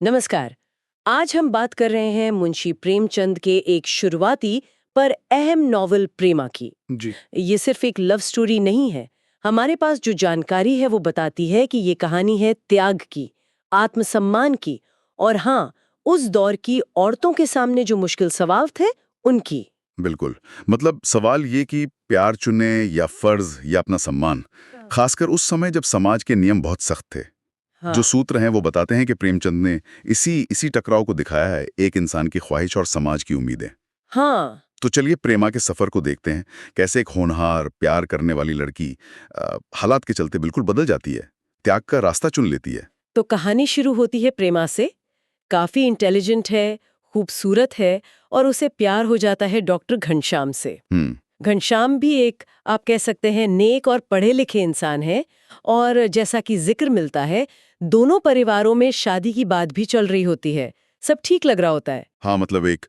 नमस्कार। आज हम बात कर रहे हैं मुंशी प्रेमचंद के एक शुरुआती पर अहम नॉवल प्रेमा की। जी। ये सिर्फ एक लव स्टोरी नहीं है। हमारे पास जो जानकारी है वो बताती है कि ये कहानी है त्याग की, आत्मसम्मान की और हाँ, उस दौर की औरतों के सामने जो मुश्किल सवाल थे उनकी। बिल्कुल। मतलब सवाल ये कि प्यार चुने या फर्ज या अपना सम्मान, खासकर उस समय जब समाज के नियम बहुत सख्त थे। जो हाँ। सूत्र हैं वो बताते हैं कि प्रेमचंद ने इसी इसी टकराव को दिखाया है, एक इंसान की ख्वाहिश और समाज की उम्मीदें। हाँ। तो चलिए प्रेमा के सफर को देखते हैं, कैसे एक होनहार प्यार करने वाली लड़की हालात के चलते बिल्कुल बदल जाती है, त्याग का रास्ता चुन लेती है। तो कहानी शुरू होती है प्रेमा से। काफी इंटेलिजेंट है, खूबसूरत है और उसे प्यार हो जाता है डॉक्टर घनश्याम से। हम्म। घनश्याम भी एक, आप कह सकते हैं, नेक और पढ़े लिखे इंसान है और जैसा कि जिक्र मिलता है, दोनों परिवारों में शादी की बात भी चल रही होती है। सब ठीक लग रहा होता है। हाँ, मतलब एक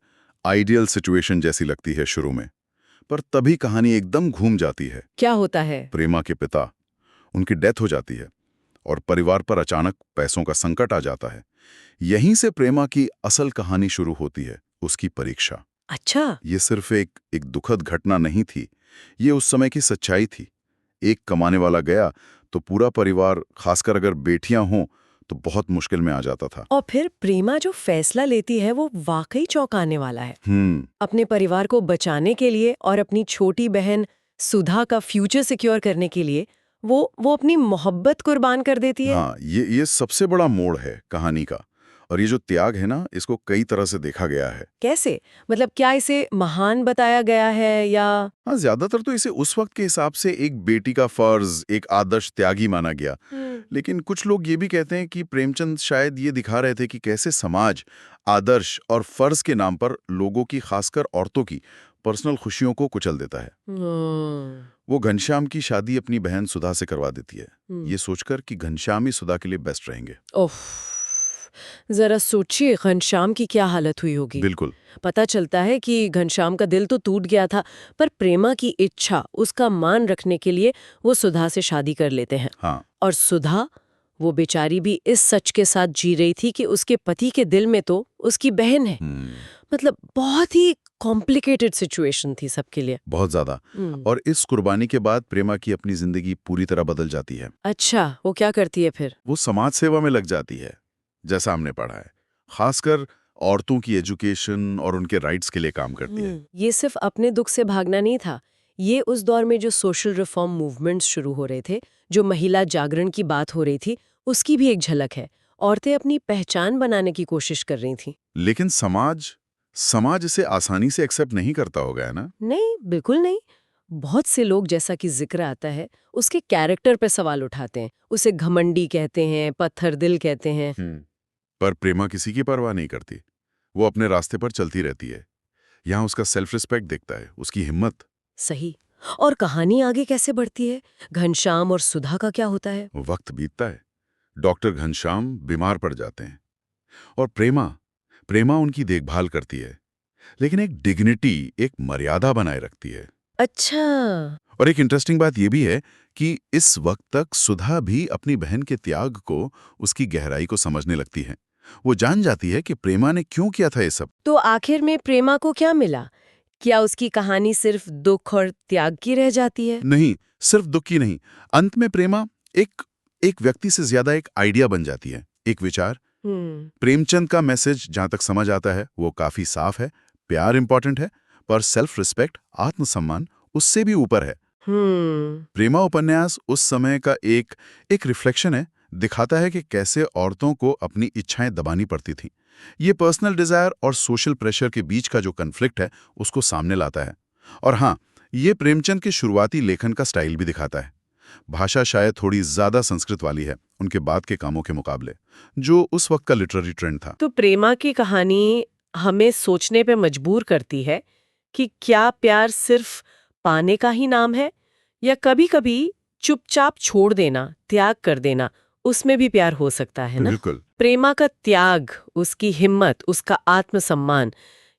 आइडियल सिचुएशन जैसी लगती है शुरू में, पर तभी कहानी एकदम घूम जाती है। क्या होता है? प्रेमा के पिता, उनकी डेथ हो जाती है और परिवार पर अचानक पैसों का संकट आ जाता है। यहीं से प्रेमा की असल कहानी शुरू होती है, उसकी परीक्षा। अच्छा। ये सिर्फ एक दुखद घटना नहीं थी, ये उस समय की सच्चाई थी। एक कमाने वाला गया तो पूरा परिवार, खासकर अगर बेटियां हों, तो बहुत मुश्किल में आ जाता था। और फिर प्रेमा जो फैसला लेती है वो वाकई चौंकाने वाला है। हम्म। अपने परिवार को बचाने के लिए और अपनी छोटी बहन सुधा का फ्यूचर सिक्योर करने के लिए वो अपनी मोहब्बत कुर्बान कर देती है। हाँ, ये सबसे बड़ा मोड़ है कहानी का। और ये जो त्याग है ना, इसको कई तरह से देखा गया है। कैसे? मतलब क्या इसे महान बताया गया है या? हाँ, ज्यादातर तो इसे उस वक्त के हिसाब से एक बेटी का फर्ज, एक आदर्श त्यागी माना गया। लेकिन कुछ लोग ये भी कहते हैं कि प्रेमचंद शायद ये दिखा रहे थे कि कैसे समाज आदर्श और फर्ज के नाम पर लोगों की, खासकर औरतों की पर्सनल खुशियों को कुचल देता है। हम्म। वो घनश्याम की शादी अपनी बहन सुधा से करवा देती है, हम्म। ये सोचकर कि घनश्याम ही सुधा के लिए बेस्ट रहेंगे। ओफ, जरा सोचिए घनश्याम की क्या हालत हुई होगी। बिल्कुल। पता चलता है कि घनश्याम का दिल तो टूट गया था, पर प्रेमा की इच्छा, उसका मान रखने के लिए वो सुधा से शादी कर लेते हैं। हाँ। और सुधा, वो बेचारी भी इस सच के साथ जी रही थी कि उसके पति के दिल में तो उसकी बहन है। हम्म। मतलब बहुत ही कॉम्प्लिकेटेड सिचुएशन थी सबके लिए। बहुत ज्यादा। हम्म। और इस कुर्बानी के बाद प्रेमा की अपनी जिंदगी पूरी तरह बदल जाती है। अच्छा, वो क्या करती है फिर? वो समाज सेवा में लग जाती है, जैसा हमने पढ़ा है। खासकर औरतों की एजुकेशन और उनके राइट्स के लिए काम करती है। ये सिर्फ अपने दुख से भागना नहीं था। ये उस दौर में जो सोशल रिफॉर्म मूवमेंट्स शुरू हो रहे थे, जो महिला जागरण की बात हो रही थी, उसकी भी एक झलक है। औरतें अपनी पहचान बनाने की कोशिश कर रही थीं। लेकिन समाज समाज इसे आसानी से एक्सेप्ट नहीं करता होगा, है ना? नहीं, बिल्कुल नहीं। बहुत से लोग, जैसा कि जिक्र आता है, उसके कैरेक्टर पे सवाल उठाते हैं। उसे घमंडी कहते हैं, पत्थर दिल कहते हैं। पर प्रेमा किसी की परवाह नहीं करती। वो अपने रास्ते पर चलती रहती है। यहाँ उसका सेल्फ रिस्पेक्ट दिखता है, उसकी हिम्मत। सही। और कहानी आगे कैसे बढ़ती है? घनश्याम और सुधा का क्या होता है? वक्त बीतता है, डॉक्टर घनश्याम बीमार पड़ जाते हैं और प्रेमा प्रेमा उनकी देखभाल करती है, लेकिन एक डिग्निटी, एक मर्यादा बनाए रखती है। अच्छा। और एक इंटरेस्टिंग बात यह भी है कि इस वक्त तक सुधा भी अपनी बहन के त्याग को, उसकी गहराई को समझने लगती है। वो जान जाती है कि प्रेमा ने क्यों किया था ये सब। तो आखिर में प्रेमा को क्या मिला? क्या उसकी कहानी सिर्फ दुख और त्याग की रह जाती है? नहीं, सिर्फ दुख की नहीं। अंत में प्रेमा एक एक व्यक्ति से ज्यादा एक आइडिया बन जाती है, एक विचार। हम्म। प्रेमचंद का मैसेज जहां तक समझ आता है वो काफी साफ है। प्यार इंपॉर्टेंट है, पर सेल्फ रिस्पेक्ट, आत्मसम्मान उससे भी ऊपर है। हम्म। प्रेमा उपन्यास उस समय का एक रिफ्लेक्शन है, दिखाता है कि कैसे औरतों को अपनी इच्छाएं दबानी पड़ती थीं। ये पर्सनल डिजायर और सोशल प्रेशर के बीच का जो कन्फ्लिक्ट है, उसको सामने लाता है। और हाँ, ये प्रेमचंद के शुरुआती लेखन का स्टाइल भी दिखाता है। भाषा शायद थोड़ी ज्यादा संस्कृत वाली है उनके बाद के कामों के मुकाबले, जो उस वक्त का लिटरेरी ट्रेंड था। तो प्रेमा की कहानी हमें सोचने पे मजबूर करती है कि क्या प्यार सिर्फ पाने का ही नाम है, या कभी-कभी चुपचाप छोड़ देना, त्याग कर देना, उसमें भी प्यार हो सकता है ना? बिल्कुल। प्रेमा का त्याग, उसकी हिम्मत, उसका आत्मसम्मान,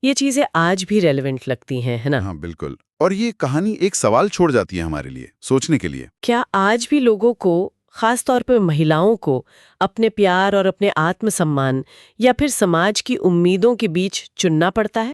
ये चीजें आज भी रेलेवेंट लगती हैं, है ना? हाँ, बिल्कुल। और ये कहानी एक सवाल छोड़ जाती है हमारे लिए सोचने के लिए। क्या आज भी लोगों को, खास तौर पे महिलाओं को अपने प्यार और अपने आत्मसम्मान या फिर समाज की उम्मीदों के बीच चुनना पड़ता है?